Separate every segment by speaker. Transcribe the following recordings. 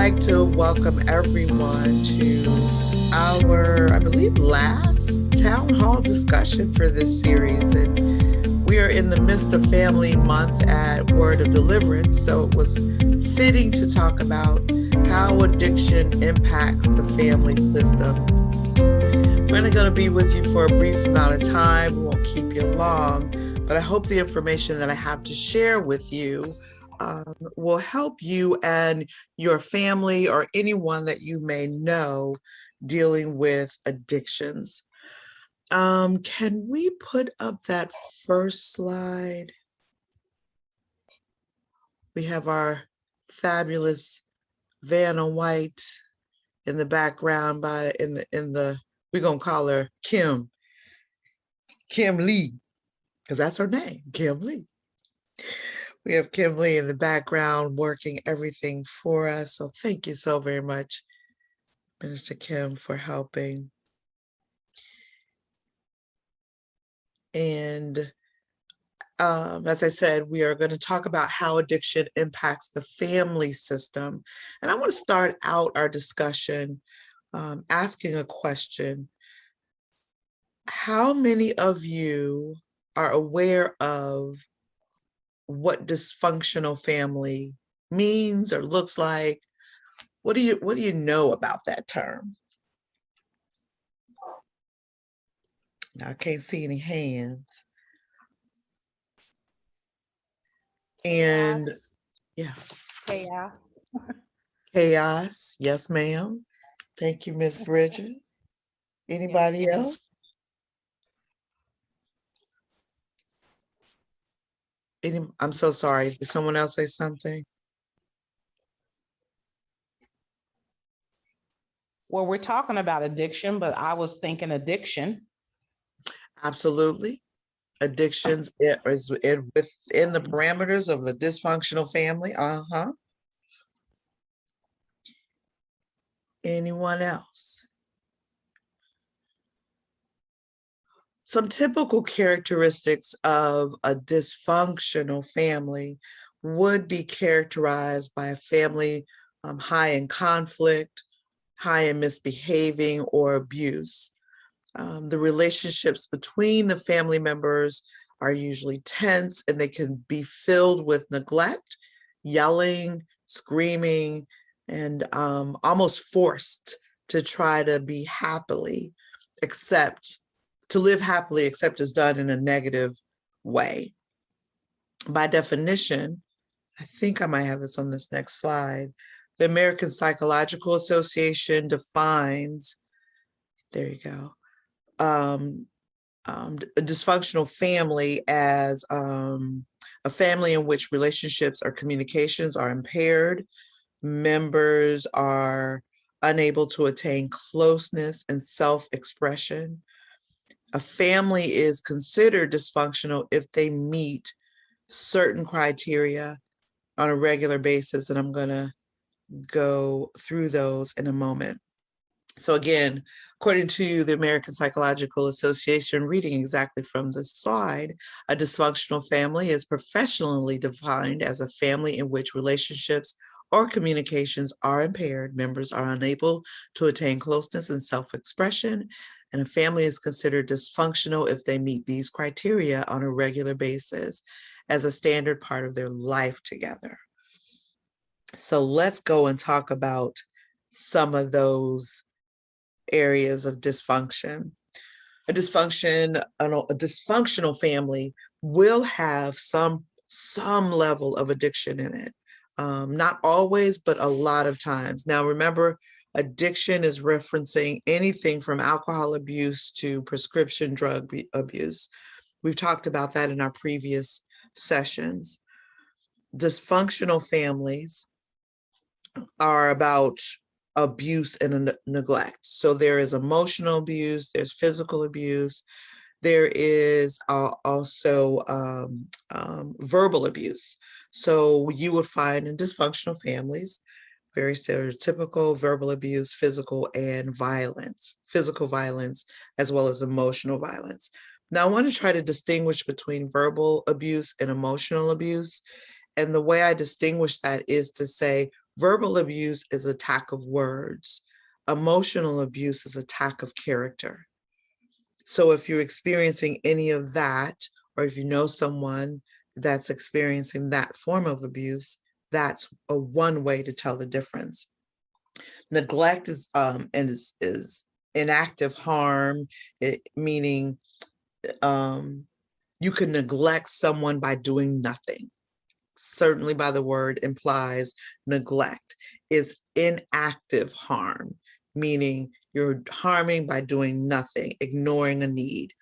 Speaker 1: like to welcome everyone to our, I believe, last town hall discussion for this series. And we are in the midst of Family Month at Word of Deliverance, so it was fitting to talk about how addiction impacts the family system. We're only going to be with you for a brief amount of time. We won't keep you long, but I hope the information that I have to share with you will help you and your family or anyone that you may know dealing with addictions. Can we put up that first slide? We have our fabulous Vanna White in the background we're gonna call her Kim Lee, because that's her name, Kim Lee. We have Kim Lee in the background working everything for us. So thank you so very much, Minister Kim, for helping. And as I said, we are going to talk about how addiction impacts the family system. And I want to start out our discussion asking a question. How many of you are aware of what dysfunctional family means or looks like? What do you know about that term? I can't see any hands. And
Speaker 2: Chaos.
Speaker 1: Chaos. Yes, ma'am. Thank you, Miss Bridget. Anybody else? I'm so sorry. Did someone else say something?
Speaker 2: Well, we're talking about addiction, but I was thinking addiction.
Speaker 1: Absolutely. Addictions is within the parameters of a dysfunctional family. Anyone else? Some typical characteristics of a dysfunctional family would be characterized by a family high in conflict, high in misbehaving or abuse. The relationships between the family members are usually tense, and they can be filled with neglect, yelling, screaming, and almost forced to try to live happily, except it's done in a negative way. By definition, I think I might have this on this next slide. The American Psychological Association defines, there you go, a dysfunctional family as a family in which relationships or communications are impaired, members are unable to attain closeness and self-expression. A family is considered dysfunctional if they meet certain criteria on a regular basis, and I'm going to go through those in a moment. So again, according to the American Psychological Association, reading exactly from the slide, a dysfunctional family is professionally defined as a family in which relationships or communications are impaired, members are unable to attain closeness and self-expression, and a family is considered dysfunctional if they meet these criteria on a regular basis as a standard part of their life together. So let's go and talk about some of those areas of dysfunction. A dysfunctional family will have some level of addiction in it. Not always, but a lot of times. Now, remember, addiction is referencing anything from alcohol abuse to prescription drug abuse. We've talked about that in our previous sessions. Dysfunctional families are about abuse and neglect. So there is emotional abuse, there's physical abuse, there is also verbal abuse. So you would find in dysfunctional families, very stereotypical verbal abuse, physical violence as well as emotional violence. Now I want to try to distinguish between verbal abuse and emotional abuse. And the way I distinguish that is to say Verbal abuse is attack of words. Emotional abuse is attack of character. So if you're experiencing any of that, or if you know someone that's experiencing that form of abuse, that's a one way to tell the difference. Neglect is inactive harm, meaning you can neglect someone by doing nothing. Certainly by the word implies neglect is inactive harm, meaning you're harming by doing nothing, ignoring a need.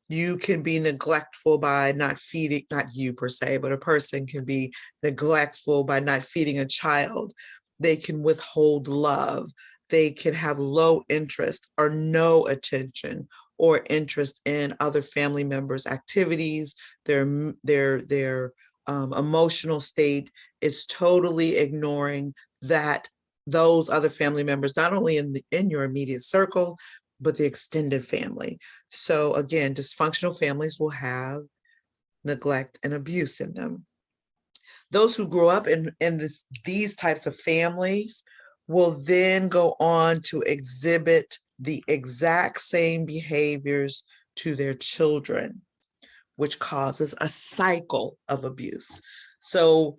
Speaker 1: You can be neglectful by not feeding, not you per se, but a person can be neglectful by not feeding a child. They can withhold love. They can have low interest or no attention or interest in other family members' activities. Their emotional state is totally ignoring that those other family members, not only in your immediate circle, but the extended family. So again, dysfunctional families will have neglect and abuse in them. Those who grow up in these types of families will then go on to exhibit the exact same behaviors to their children, which causes a cycle of abuse. So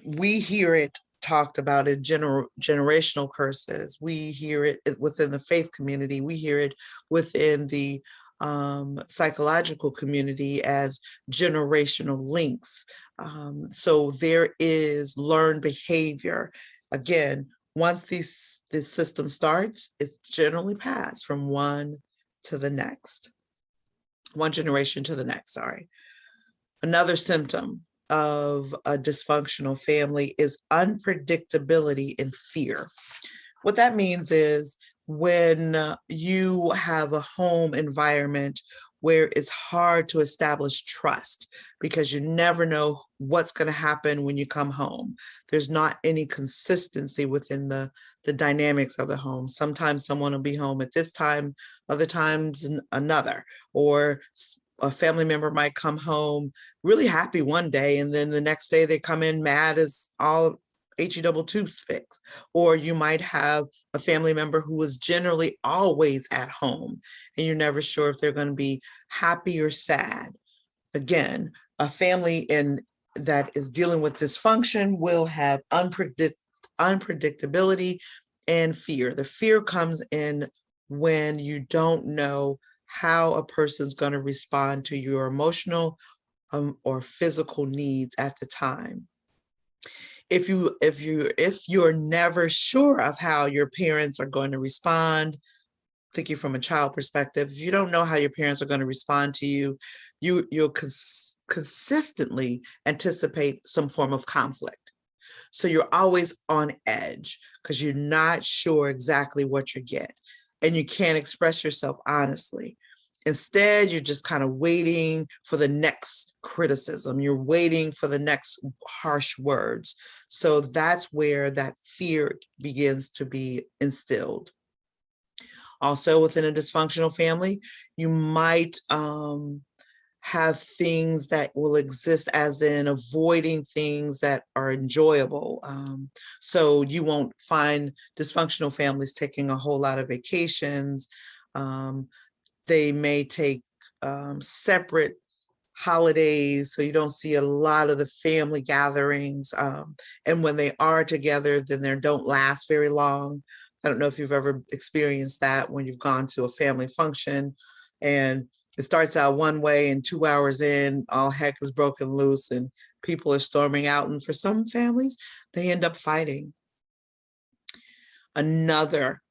Speaker 1: we hear it talked about in generational curses. We hear it within the faith community. We hear it within the psychological community as generational links. So there is learned behavior. Again, once this system starts, it's generally passed from one generation to the next, sorry. Another symptom of a dysfunctional family is unpredictability and fear. What that means is when you have a home environment where it's hard to establish trust because you never know what's going to happen when you come home. There's not any consistency within the dynamics of the home. Sometimes someone will be home at this time, other times another, or a family member might come home really happy one day, and then the next day they come in mad as all HE double toothpicks. Or you might have a family member who is generally always at home, and you're never sure if they're going to be happy or sad. Again, a family that is dealing with dysfunction will have unpredictability and fear. The fear comes in when you don't know how a person's going to respond to your emotional or physical needs at the time. If you're never sure of how your parents are going to respond, thinking from a child perspective, if you don't know how your parents are going to respond to you, you'll consistently anticipate some form of conflict. So you're always on edge because you're not sure exactly what you get, and you can't express yourself honestly. Instead, you're just kind of waiting for the next criticism. You're waiting for the next harsh words. So that's where that fear begins to be instilled. Also, within a dysfunctional family, you might have things that will exist as in avoiding things that are enjoyable. So you won't find dysfunctional families taking a whole lot of vacations. They may take separate holidays, so you don't see a lot of the family gatherings. And when they are together, then they don't last very long. I don't know if you've ever experienced that when you've gone to a family function and it starts out one way and 2 hours in, all heck is broken loose and people are storming out. And for some families, they end up fighting. Another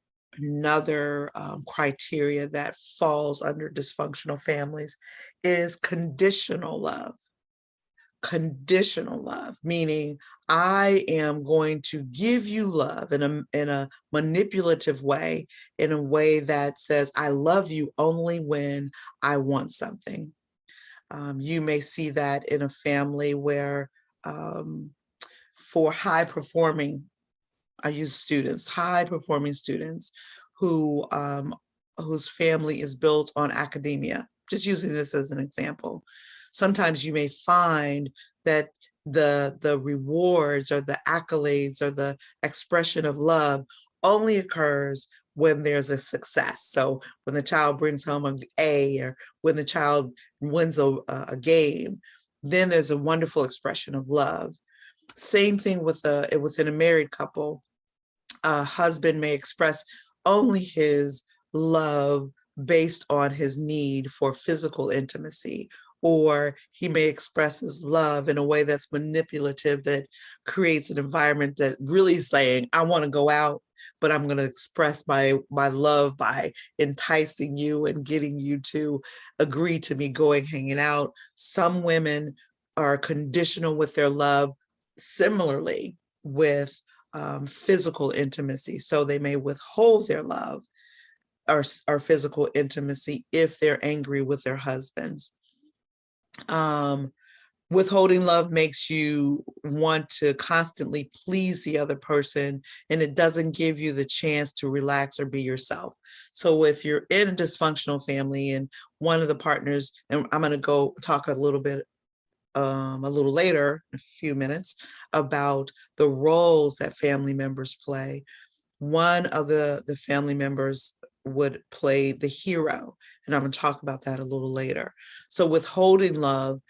Speaker 1: criteria that falls under dysfunctional families is conditional love. Conditional love, meaning I am going to give you love in a manipulative way, in a way that says I love you only when I want something. You may see that in a family where for high performing, I use students, high performing students who whose family is built on academia. Just using this as an example. Sometimes you may find that the rewards or the accolades or the expression of love only occurs when there's a success. So when the child brings home an A, or when the child wins a game, then there's a wonderful expression of love. Same thing within a married couple. A husband may express only his love based on his need for physical intimacy, or he may express his love in a way that's manipulative, that creates an environment that really is saying, I want to go out, but I'm going to express my love by enticing you and getting you to agree to me going hanging out. Some women are conditional with their love similarly with physical intimacy. So they may withhold their love or physical intimacy if they're angry with their husbands. Withholding love makes you want to constantly please the other person, and it doesn't give you the chance to relax or be yourself. So if you're in a dysfunctional family and one of the partners, and I'm going to go talk a little later, in a few minutes, about the roles that family members play. One of the family members would play the hero, and I'm going to talk about that a little later. So withholding love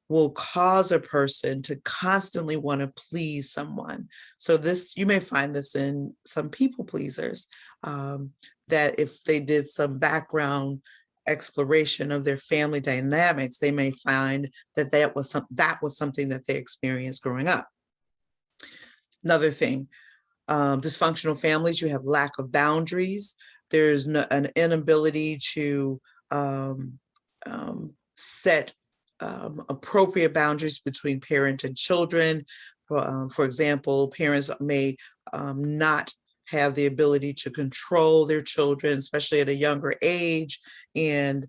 Speaker 1: will cause a person to constantly want to please someone. So this, you may find this in some people pleasers, that if they did some background exploration of their family dynamics, they may find that that was something that they experienced growing up. Another thing, dysfunctional families, you have lack of boundaries. There's an inability to set appropriate boundaries between parent and children. For example, parents may not have the ability to control their children, especially at a younger age, and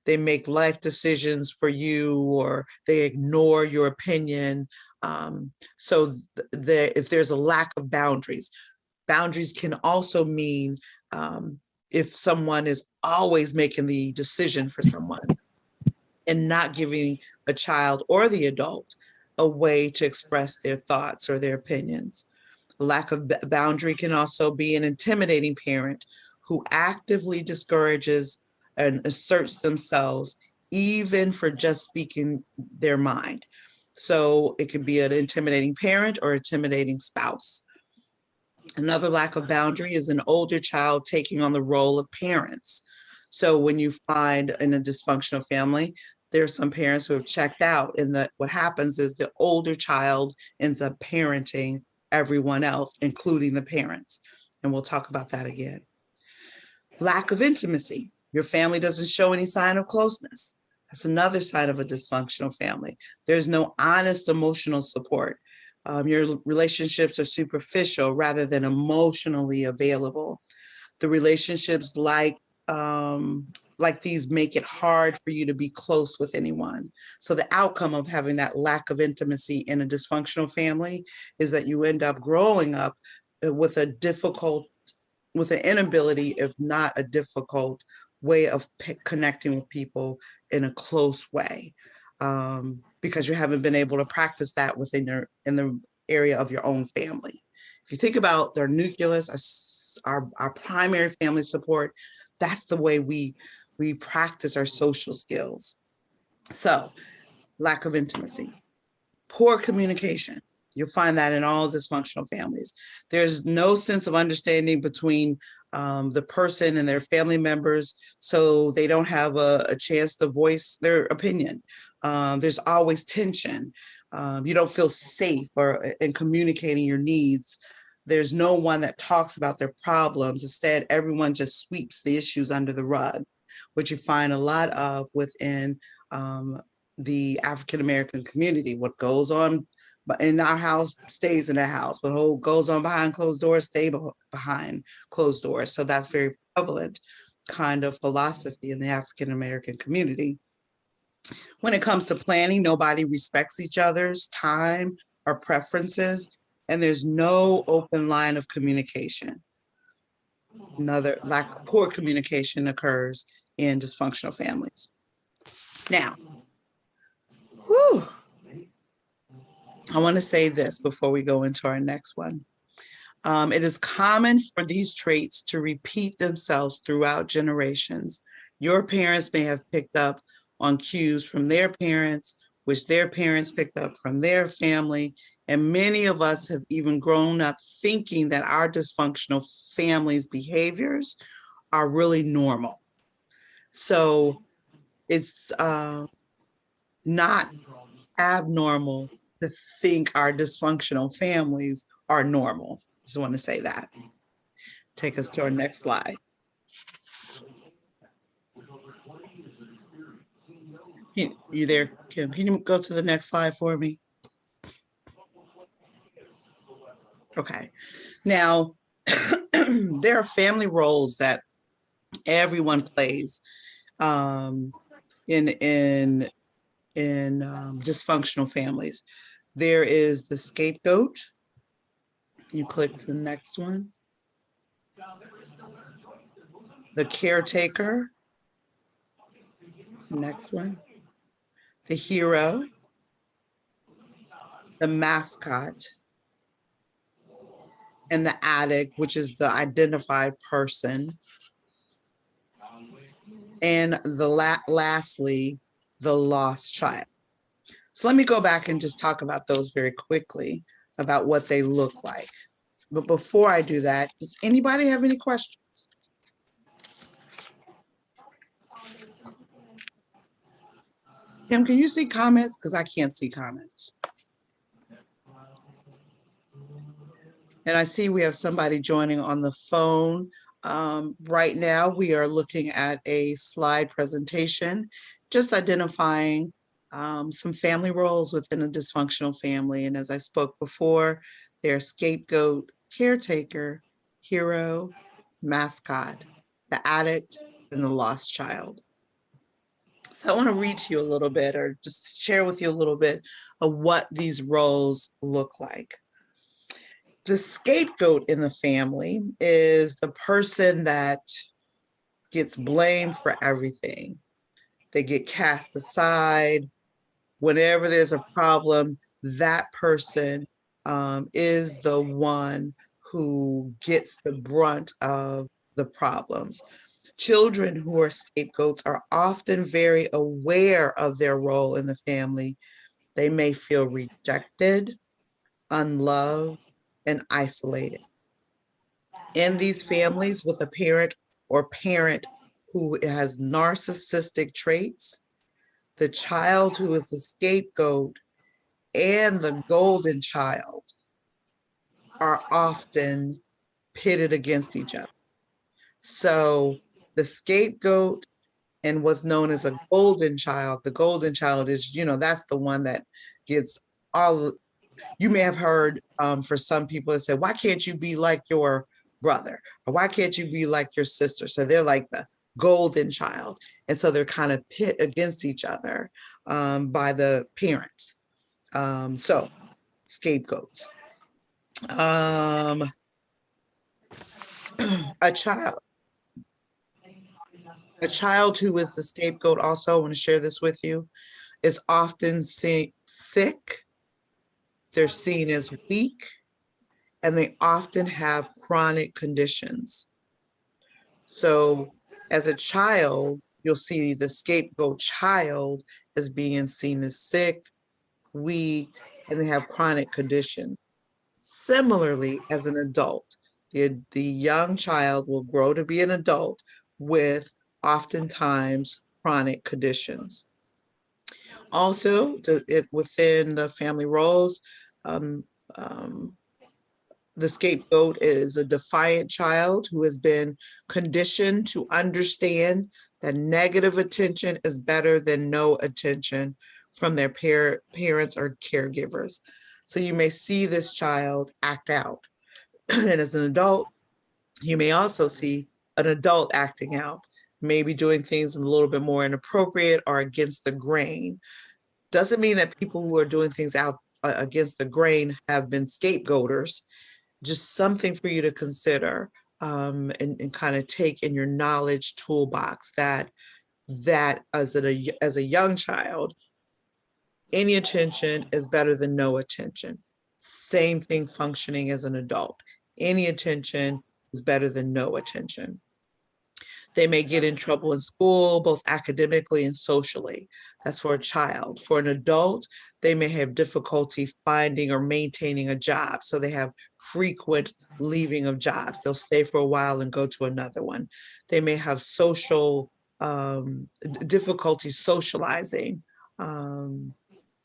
Speaker 1: they make life decisions for you, or they ignore your opinion. So if there's a lack of boundaries, boundaries can also mean if someone is always making the decision for someone and not giving a child or the adult a way to express their thoughts or their opinions. Lack of boundary can also be an intimidating parent who actively discourages and asserts themselves, even for just speaking their mind. So it could be an intimidating parent or intimidating spouse. Another lack of boundary is an older child taking on the role of parents. So when you find in a dysfunctional family, there are some parents who have checked out, and that what happens is the older child ends up parenting everyone else, including the parents. And we'll talk about that again. Lack of intimacy. Your family doesn't show any sign of closeness. That's another sign of a dysfunctional family. There's no honest emotional support. Your relationships are superficial rather than emotionally available. The relationships like these make it hard for you to be close with anyone. So the outcome of having that lack of intimacy in a dysfunctional family is that you end up growing up with an inability, if not a difficult way of connecting with people in a close way, because you haven't been able to practice that in the area of your own family. If you think about their nucleus, our primary family support, that's the way we practice our social skills. So, lack of intimacy, poor communication. You'll find that in all dysfunctional families. There's no sense of understanding between the person and their family members, so they don't have a chance to voice their opinion. There's always tension. You don't feel safe in communicating your needs. There's no one that talks about their problems. Instead, everyone just sweeps the issues under the rug, which you find a lot of within the African American community. What goes on in our house stays in our house. What goes on behind closed doors stays behind closed doors. So that's very prevalent kind of philosophy in the African American community. When it comes to planning, nobody respects each other's time or preferences, and there's no open line of communication. Another poor communication occurs in dysfunctional families. Now, I want to say this before we go into our next one. It is common for these traits to repeat themselves throughout generations. Your parents may have picked up on cues from their parents, which their parents picked up from their family. And many of us have even grown up thinking that our dysfunctional family's behaviors are really normal. So it's not abnormal to think our dysfunctional families are normal. Just want to say that. Take us to our next slide. You there, Kim? Can you go to the next slide for me? Okay. Now, there are family roles that everyone plays in dysfunctional families. There is the scapegoat. You click to the next one. The caretaker. Next one. The hero. The mascot. And the addict, which is the identified person. And lastly, the lost child. So let me go back and just talk about those very quickly about what they look like. But before I do that, does anybody have any questions? Kim, can you see comments? Because I can't see comments. And I see we have somebody joining on the phone. Right now, we are looking at a slide presentation, just identifying some family roles within a dysfunctional family. And as I spoke before, they're scapegoat, caretaker, hero, mascot, the addict, and the lost child. So I want to read to you a little bit, or just share with you a little bit of what these roles look like. The scapegoat in the family is the person that gets blamed for everything. They get cast aside. Whenever there's a problem, that person is the one who gets the brunt of the problems. Children who are scapegoats are often very aware of their role in the family. They may feel rejected, unloved, and isolated. In these families with a parent who has narcissistic traits, the child who is the scapegoat and the golden child are often pitted against each other. So the scapegoat and what's known as a golden child, the golden child is, that's the one that gets all. You may have heard for some people that say, why can't you be like your brother? Or why can't you be like your sister? So they're like the golden child. And so they're kind of pit against each other by the parents. So scapegoats. A child who is the scapegoat also, I want to share this with you, is often sick. They're seen as weak, and they often have chronic conditions. So as a child, you'll see the scapegoat child as being seen as sick, weak, and they have chronic condition. Similarly, as an adult, the young child will grow to be an adult with oftentimes chronic conditions. Also, within the family roles, the scapegoat is a defiant child who has been conditioned to understand that negative attention is better than no attention from their parents or caregivers. So you may see this child act out. And as an adult, you may also see an adult acting out, maybe doing things a little bit more inappropriate or against the grain. Doesn't mean that people who are doing things out against the grain have been scapegoaters. Just something for you to consider and kind of take in your knowledge toolbox that as a young child, Any attention is better than no attention. Same thing functioning as an adult. Any attention is better than no attention. They may get in trouble in school, both academically and socially. That's for a child. For an adult, they may have difficulty finding or maintaining a job. So they have frequent leaving of jobs. They'll stay for a while and go to another one. They may have social difficulty socializing.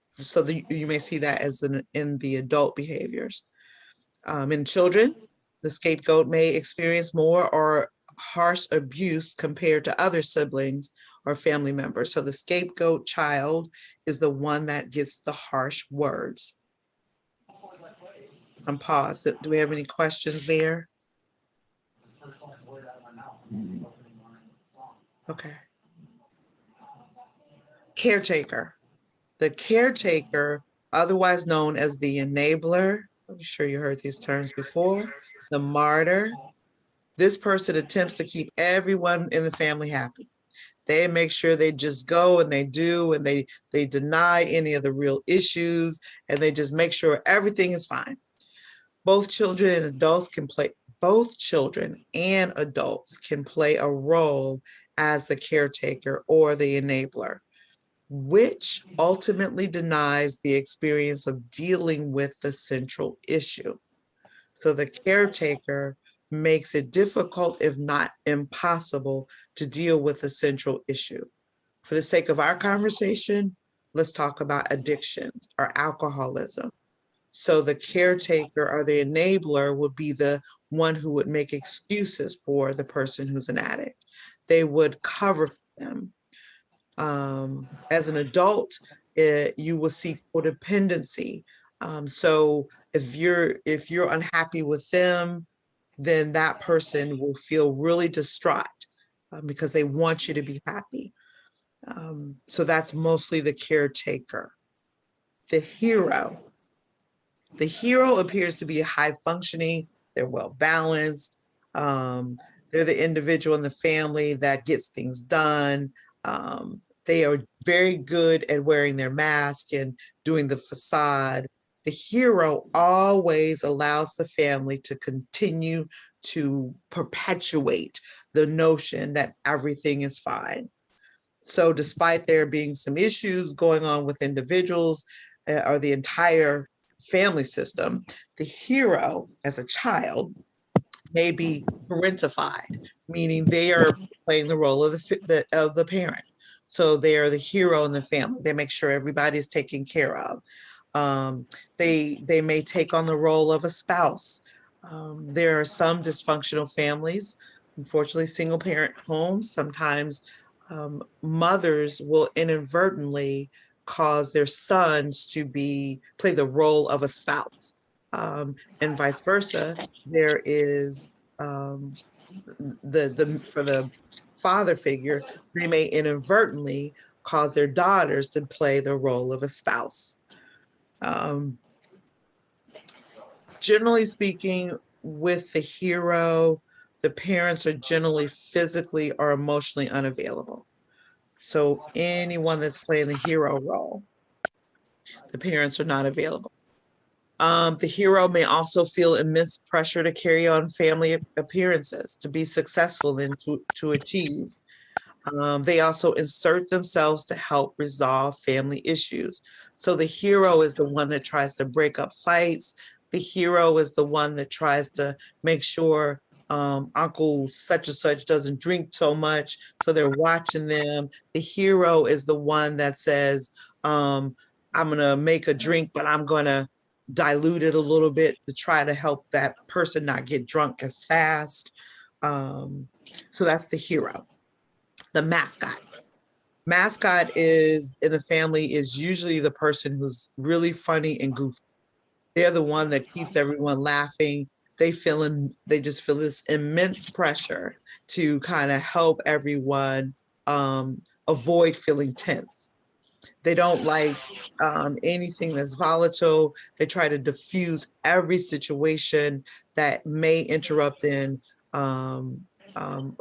Speaker 1: So you may see that as in the adult behaviors. In children, the scapegoat may experience more or harsh abuse compared to other siblings or family members. So the scapegoat child is the one that gets the harsh words. Pause. Do we have any questions there? Okay. Caretaker. The caretaker, otherwise known as the enabler, I'm sure you heard these terms before, the martyr. This person attempts to keep everyone in the family happy. They make sure they just go and they do, and they deny any of the real issues, and they just make sure everything is fine. Both children and adults can play a role as the caretaker or the enabler, which ultimately denies the experience of dealing with the central issue. So the caretaker makes it difficult, if not impossible, to deal with the central issue. For the sake of our conversation, let's talk about addictions or alcoholism. So the caretaker or the enabler would be the one who would make excuses for the person who's an addict. They would cover for them. As an adult, you will see codependency. So if you're unhappy with them, then that person will feel really distraught because they want you to be happy. So that's mostly the caretaker. The hero. The hero appears to be high functioning, they're well balanced, they're the individual in the family that gets things done. They are very good at wearing their mask and doing the facade. The hero always allows the family to continue to perpetuate the notion that everything is fine. So despite there being some issues going on with individuals or the entire family system, the hero as a child may be parentified, meaning they are playing the role of the parent. So they are the hero in the family. They make sure everybody is taken care of. They may take on the role of a spouse. There are some dysfunctional families, unfortunately, single parent homes. Sometimes mothers will inadvertently cause their sons to play the role of a spouse, and vice versa. There is for the father figure, they may inadvertently cause their daughters to play the role of a spouse. Generally speaking, with the hero, the parents are generally physically or emotionally unavailable. So anyone that's playing the hero role, the parents are not available. The hero may also feel immense pressure to carry on family appearances, to be successful and to achieve. They also insert themselves to help resolve family issues. So the hero is the one that tries to break up fights. The hero is the one that tries to make sure Uncle such and such doesn't drink so much, so they're watching them. The hero is the one that says, I'm going to make a drink, but I'm going to dilute it a little bit to try to help that person not get drunk as fast. So that's the hero. The mascot. Mascot is in the family is usually the person who's really funny and goofy. They're the one that keeps everyone laughing. They just feel this immense pressure to kind of help everyone avoid feeling tense. They don't like anything that's volatile. They try to diffuse every situation that may interrupt in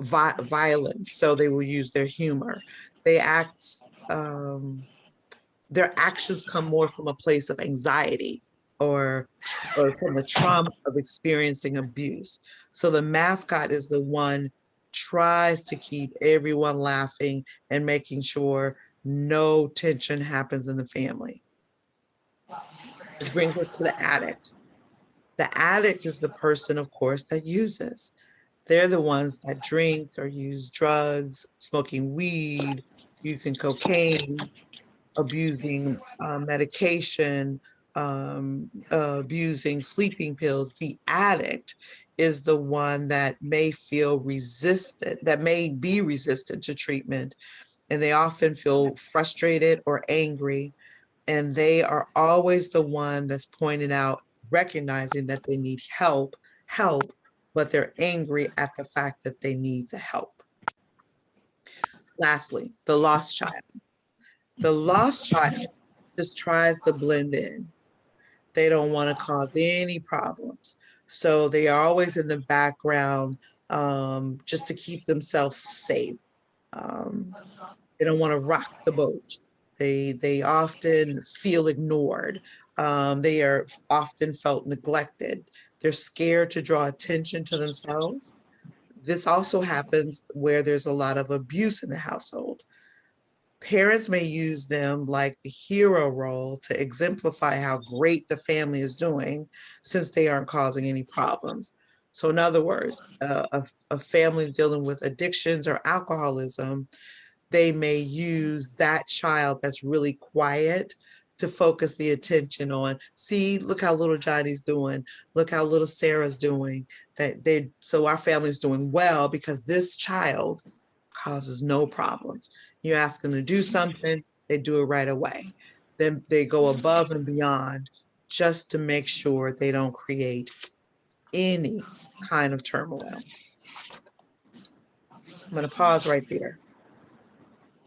Speaker 1: violence. So they will use their humor. They act their actions come more from a place of anxiety or from the trauma of experiencing abuse. So the mascot is the one tries to keep everyone laughing and making sure no tension happens in the family. Which brings us to the addict. The addict is the person, of course, that uses. They're the ones that drink or use drugs, smoking weed, using cocaine, abusing medication, abusing sleeping pills. The addict is the one that may feel resistant, that may be resistant to treatment, and they often feel frustrated or angry, and they are always the one that's pointed out, recognizing that they need help, but they're angry at the fact that they need the help. Lastly, the lost child. The lost child just tries to blend in. They don't want to cause any problems. So they are always in the background just to keep themselves safe. They don't want to rock the boat. They often feel ignored. They are often felt neglected. They're scared to draw attention to themselves. This also happens where there's a lot of abuse in the household. Parents may use them like the hero role to exemplify how great the family is doing since they aren't causing any problems. So, in other words, a family dealing with addictions or alcoholism, they may use that child that's really quiet to focus the attention on. See, look how little Johnny's doing. Look how little Sarah's doing. So our family's doing well because this child causes no problems. You ask them to do something, they do it right away. Then they go above and beyond just to make sure they don't create any kind of turmoil. I'm going to pause right there.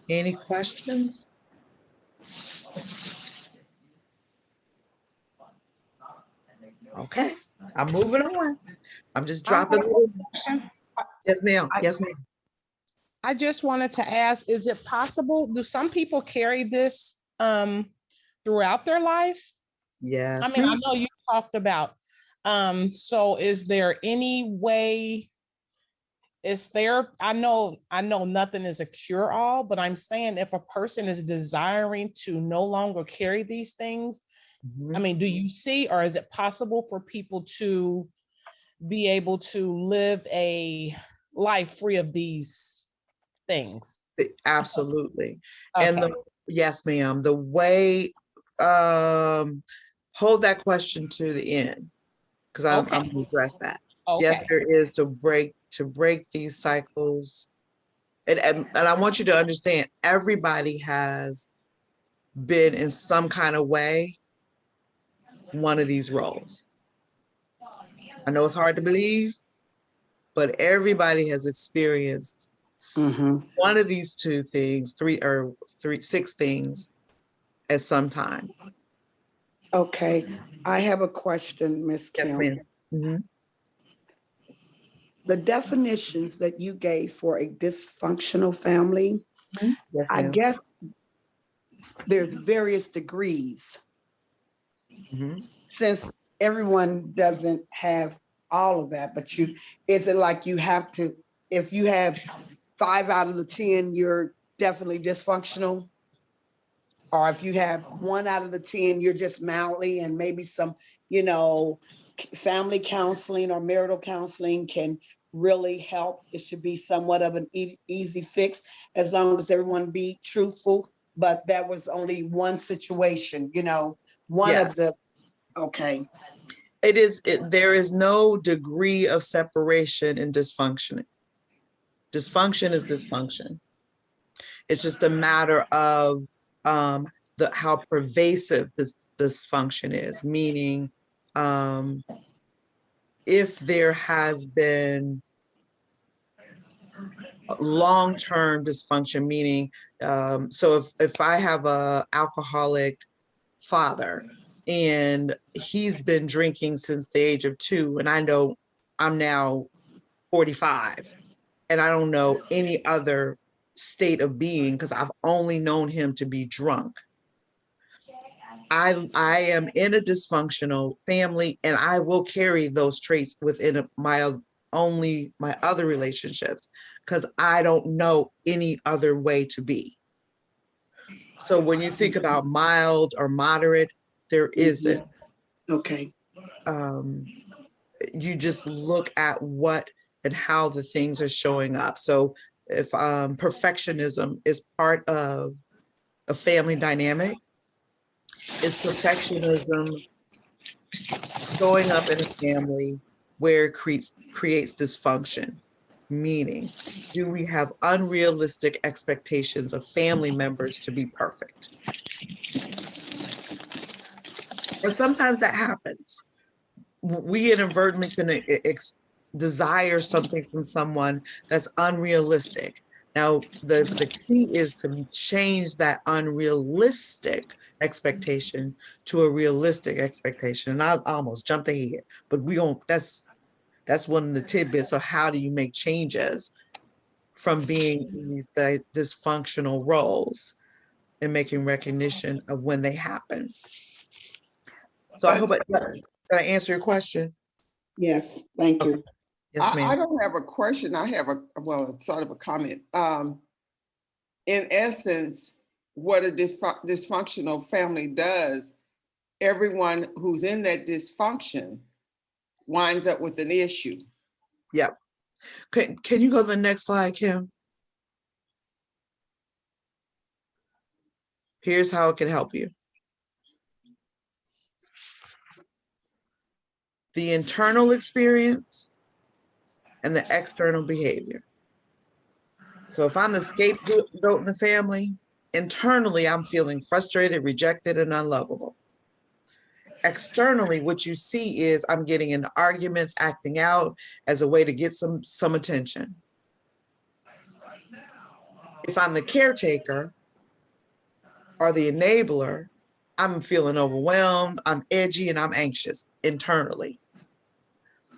Speaker 1: Any questions? Okay, I'm moving on. I'm just
Speaker 2: I have
Speaker 1: dropping
Speaker 2: a
Speaker 1: little.
Speaker 2: question.
Speaker 1: Yes, ma'am.
Speaker 2: I,
Speaker 1: Yes, ma'am.
Speaker 2: I just wanted to ask, is it possible, do some people carry this throughout their life? I
Speaker 1: Yes,
Speaker 2: mean, I
Speaker 1: ma'am.
Speaker 2: know you talked about, so is there any way, I know nothing is a cure all, but I'm saying if a person is desiring to no longer carry these things, I
Speaker 1: Mhm.
Speaker 2: mean, do you see, or is it possible for people to be able to live a life free of these things?
Speaker 1: Absolutely. And
Speaker 2: Okay.
Speaker 1: yes, ma'am. The way, um, hold that question to the end because I'm
Speaker 2: Okay.
Speaker 1: going to address that. Yes,
Speaker 2: Okay.
Speaker 1: there is to break these cycles. And I want you to understand everybody has been in some kind of way one of these roles. I know it's hard to believe, but everybody has experienced
Speaker 3: Mm-hmm.
Speaker 1: one of these two things, six things at some time.
Speaker 3: Okay. I have a question, Miss
Speaker 1: Yes,
Speaker 3: Kim.
Speaker 1: ma'am. Mhm.
Speaker 3: The definitions that you gave for a dysfunctional family,
Speaker 1: Yes,
Speaker 3: I
Speaker 1: ma'am.
Speaker 3: guess there's various degrees
Speaker 1: Mhm.
Speaker 3: since everyone doesn't have all of that, but is it like you have to, if you have 5 out of the 10, you're definitely dysfunctional? Or if you have 1 out of the 10, you're just mildly, and maybe some, you know, family counseling or marital counseling can really help. It should be somewhat of an easy fix as long as everyone be truthful. But that was only one situation, one
Speaker 1: Yeah,
Speaker 3: of the, okay.
Speaker 1: there is no degree of separation in dysfunction. Dysfunction is dysfunction. It's just a matter of um, how pervasive this dysfunction is, meaning um, if there has been long-term dysfunction, meaning so if I have a alcoholic father and he's been drinking since the age of 2, and I know I'm now 45 and I don't know any other state of being because I've only known him to be drunk. I am in a dysfunctional family, and I will carry those traits within my other relationships, because I don't know any other way to be. So when you think about mild or moderate, there isn't.
Speaker 3: Okay.
Speaker 1: You just look at what and how the things are showing up. So if perfectionism is part of a family dynamic, is perfectionism showing up in a family where it creates dysfunction? Meaning, do we have unrealistic expectations of family members to be perfect? And sometimes that happens. We inadvertently can desire something from someone that's unrealistic. Now, the key is to change that unrealistic expectation to a realistic expectation. And I almost jumped ahead, but that's one of the tidbits of how do you make changes from being in these dysfunctional roles and making recognition of when they happen. So I hope did I answer your question?
Speaker 3: Yes, thank you.
Speaker 1: Yes, ma'am.
Speaker 4: I don't have a question. I have sort of a comment. In essence, what a dysfunctional family does, everyone who's in that dysfunction winds up with an issue.
Speaker 1: Yep. Can you go to the next slide, Kim? Here's how it can help you. The internal experience and the external behavior. So if I'm the scapegoat in the family, internally, I'm feeling frustrated, rejected, and unlovable. Externally, what you see is I'm getting into arguments, acting out as a way to get some attention. If I'm the caretaker or the enabler, I'm feeling overwhelmed, I'm edgy, and I'm anxious internally.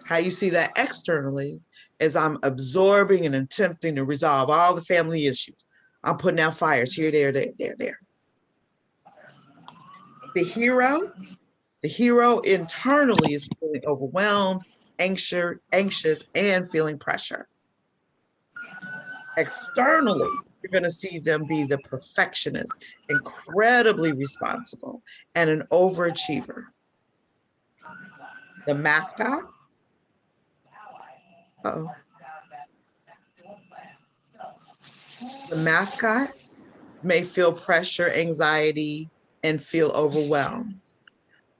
Speaker 1: How you see that externally is I'm absorbing and attempting to resolve all the family issues. I'm putting out fires here, there. The hero internally is feeling overwhelmed, anxious, and feeling pressure. Externally, you're going to see them be the perfectionist, incredibly responsible, and an overachiever. The mascot. The mascot may feel pressure, anxiety, and feel overwhelmed.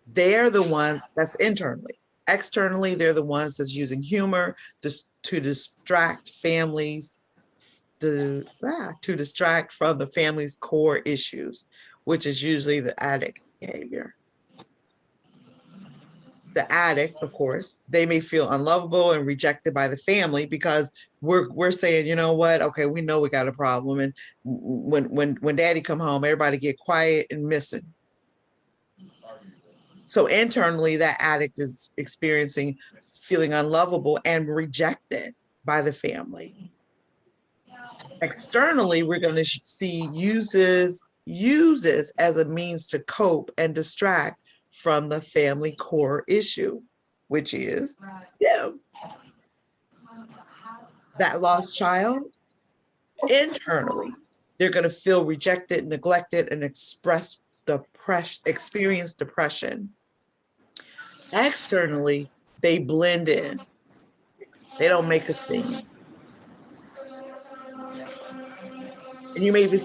Speaker 1: They're the ones that's internally. Externally, they're the ones that's using humor to distract families, to distract from the family's core issues, which is usually the addict behavior. The addict, of course, they may feel unlovable and rejected by the family because we're saying, you know what? Okay, we know we got a problem, and when daddy come home, everybody get quiet and missing. So internally, that addict is experiencing feeling unlovable and rejected by the family. Externally, we're going to see uses as a means to cope and distract from the family core issue, which is that lost child. Internally, they're going to feel rejected, neglected, and experience depression. Externally, they blend in. They don't make a scene. And you may be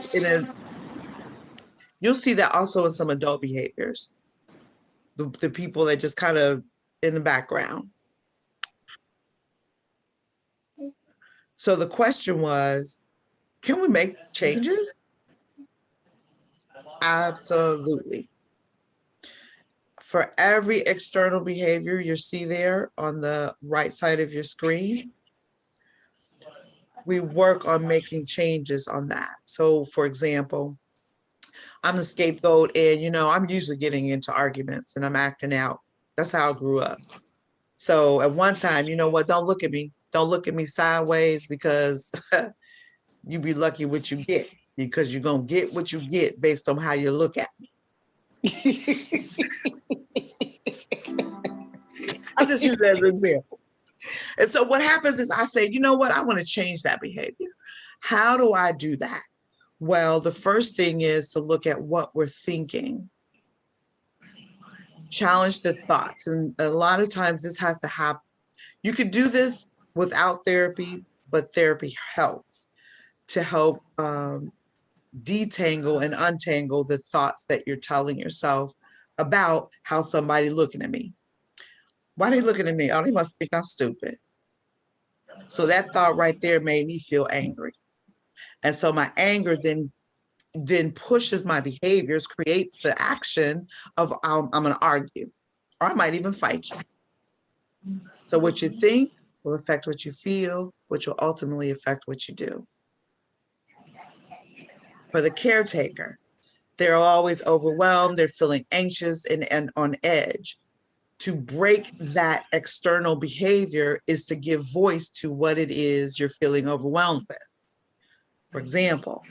Speaker 1: you'll see that also in some adult behaviors. The people that just kind of in the background. So the question was, can we make changes? Absolutely. For every external behavior you see there on the right side of your screen, we work on making changes on that. So for example, I'm the scapegoat and, I'm usually getting into arguments and I'm acting out. That's how I grew up. So at one time, you know what, don't look at me. Don't look at me sideways because you be lucky what you get, because you're going to get what you get based on how you look at me. I'm just using that as an example. And so what happens is I say, you know what? I want to change that behavior. How do I do that? Well, the first thing is to look at what we're thinking. Challenge the thoughts. And a lot of times this has to happen. You could do this without therapy, but therapy helps to help detangle and untangle the thoughts that you're telling yourself about how somebody looking at me. Why they looking at me? Oh, they must think I'm stupid. So that thought right there made me feel angry. And so my anger then pushes my behaviors, creates the action of I'm going to argue, or I might even fight you. So what you think will affect what you feel, which will ultimately affect what you do. For the caretaker, they're always overwhelmed, they're feeling anxious and on edge. To break that external behavior is to give voice to what it is you're feeling overwhelmed with. For example,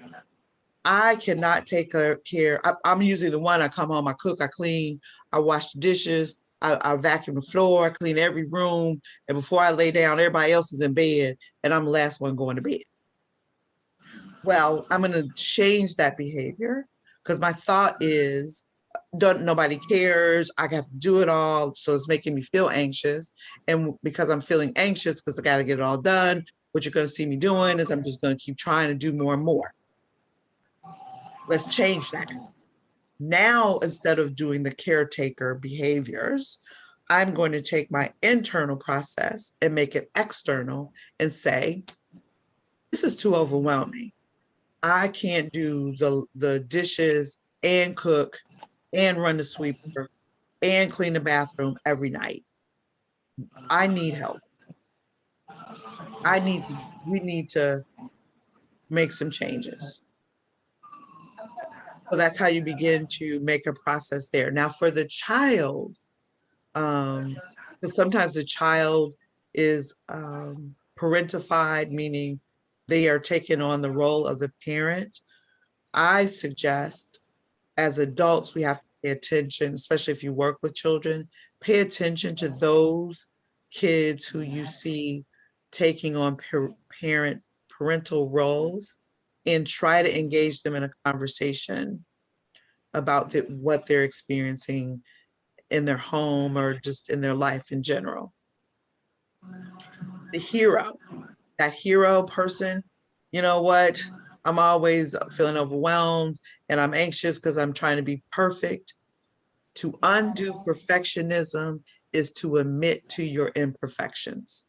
Speaker 1: I cannot take care. I'm usually the one. I come home, I cook, I clean, I wash the dishes, I vacuum the floor, I clean every room. And before I lay down, everybody else is in bed and I'm the last one going to bed. Well, I'm going to change that behavior because my thought is, nobody cares. I have to do it all. So it's making me feel anxious. And because I'm feeling anxious because I got to get it all done, what you're going to see me doing is I'm just going to keep trying to do more and more. Let's change that. Now, instead of doing the caretaker behaviors, I'm going to take my internal process and make it external and say, this is too overwhelming. I can't do the dishes and cook and run the sweeper and clean the bathroom every night. I need help. We need to make some changes. So that's how you begin to make a process there. Now for the child, because sometimes the child is parentified, meaning they are taking on the role of the parent. I suggest as adults, we have to pay attention, especially if you work with children, pay attention to those kids who you see taking on parental roles and try to engage them in a conversation about what they're experiencing in their home or just in their life in general. The hero, that hero person, you know what? I'm always feeling overwhelmed and I'm anxious because I'm trying to be perfect. To undo perfectionism is to admit to your imperfections.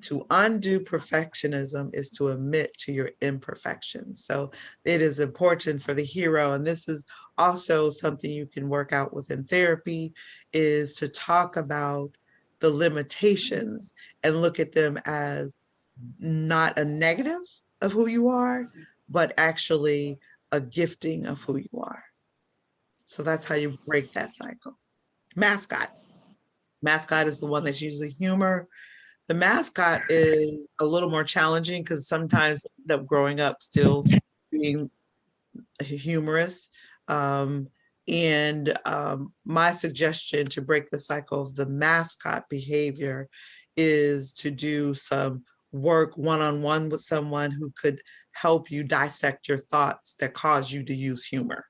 Speaker 1: To undo perfectionism is to admit to your imperfections. So it is important for the hero, and this is also something you can work out within therapy, is to talk about the limitations and look at them as not a negative of who you are, but actually a gifting of who you are. So that's how you break that cycle. Mascot. Mascot is the one that's usually humor. The mascot is a little more challenging because sometimes I end up growing up still being humorous. My suggestion to break the cycle of the mascot behavior is to do some work one-on-one with someone who could help you dissect your thoughts that cause you to use humor.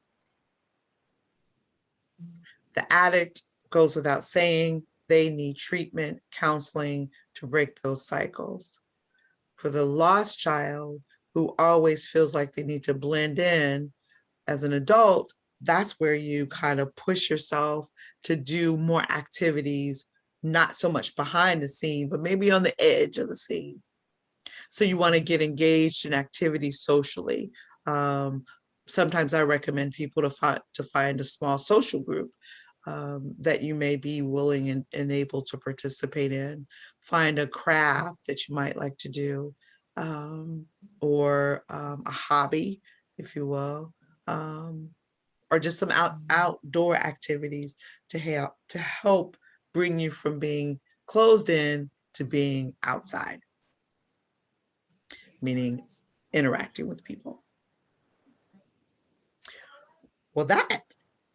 Speaker 1: The addict goes without saying, they need treatment, counseling to break those cycles. For the lost child who always feels like they need to blend in as an adult, that's where you kind of push yourself to do more activities, not so much behind the scene, but maybe on the edge of the scene. So you want to get engaged in activities socially. Sometimes I recommend people to find a small social group that you may be willing and able to participate in. Find a craft that you might like to do, or a hobby, if you will, or just some outdoor activities to help bring you from being closed in to being outside, meaning interacting with people. Well, that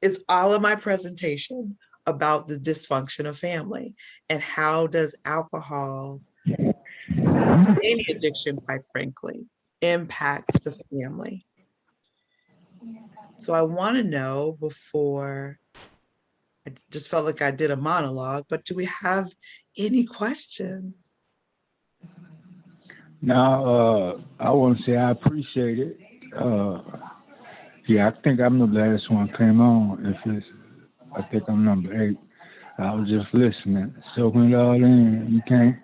Speaker 1: is all of my presentation about the dysfunction of family and how does alcohol, any addiction, quite frankly, impacts the family. So I want to know before, I just felt like I did a monologue, but do we have any questions?
Speaker 5: Now, I want to say I appreciate it. Yeah, I think I'm the last one came on. I think I'm number 8. I was just listening, soaking it all in. You can't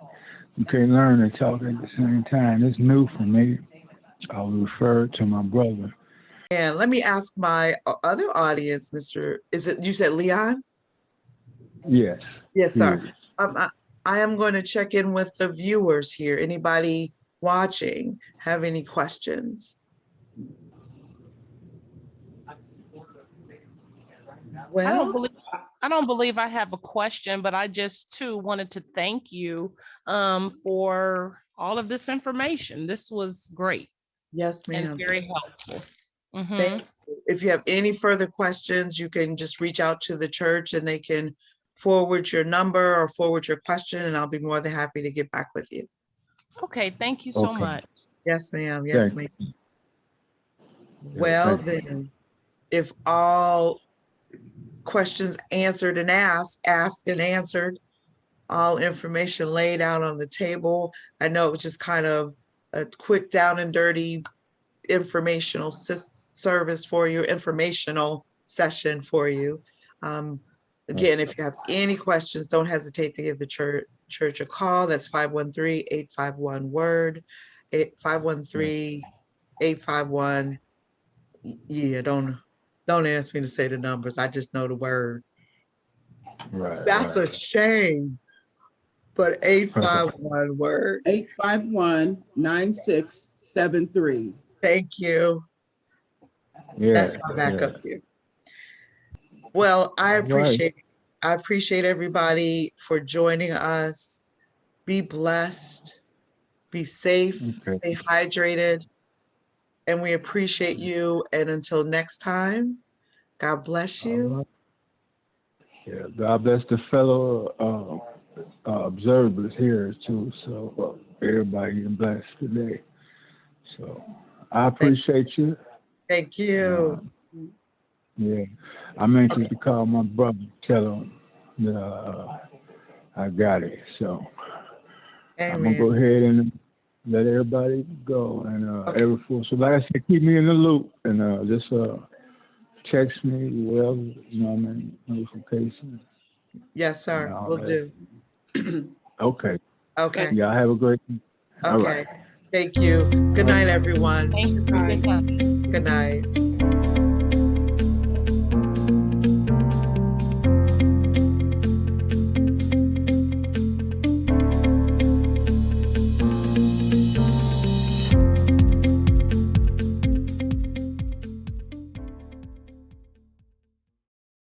Speaker 5: learn and talk at the same time. It's new for me. I'll refer to my brother.
Speaker 1: And let me ask my other audience, you said Leon?
Speaker 5: Yes.
Speaker 1: Yes, sir.
Speaker 5: Yes.
Speaker 1: I am going to check in with the viewers here. Anybody watching have any questions? Well,
Speaker 2: I don't believe I have a question, but I just too wanted to thank you for all of this information. This was great.
Speaker 1: yes,
Speaker 2: And
Speaker 1: ma'am.
Speaker 2: very helpful.
Speaker 1: Thank you. If you have any further questions, you can just reach out to the church and they can forward your number or forward your question, and I'll be more than happy to get back with you.
Speaker 2: Okay, thank you so
Speaker 5: Okay.
Speaker 2: much.
Speaker 1: Yes, ma'am. Yes, ma'am.
Speaker 5: Thank
Speaker 1: Well,
Speaker 5: thank
Speaker 1: then, if all questions answered and asked and answered, all information laid out on the table. I know it was just kind of a quick down and dirty informational service for you, informational session for you. Again, if you have any questions, don't hesitate to give the church a call. That's 513-851-WORD, 513-851. Yeah, don't ask me to say the numbers. I just know the word.
Speaker 5: Right.
Speaker 1: That's a shame. But 851 word.
Speaker 3: 851-9673.
Speaker 1: Thank you.
Speaker 5: Yeah.
Speaker 1: That's my backup here. Well, I appreciate everybody for joining us. Be blessed, be safe, stay hydrated, and we appreciate you. And until next time, God bless you.
Speaker 5: Yeah, God bless the fellow observers here too. So everybody is blessed today. So I appreciate you.
Speaker 1: Thank you.
Speaker 5: Yeah, I'm anxious to call my brother, tell him that I got it. So
Speaker 1: Amen.
Speaker 5: I'm gonna go ahead and let everybody go. And so like I said, keep me in the loop and just text me, whatever, you know what I mean, notification.
Speaker 1: Yes, sir. Will do.
Speaker 5: Okay.
Speaker 1: Okay.
Speaker 5: Y'all have a great day.
Speaker 1: Okay.
Speaker 5: All right.
Speaker 1: Thank you. Good night, everyone.
Speaker 2: Thank you. Good night.
Speaker 1: Good night.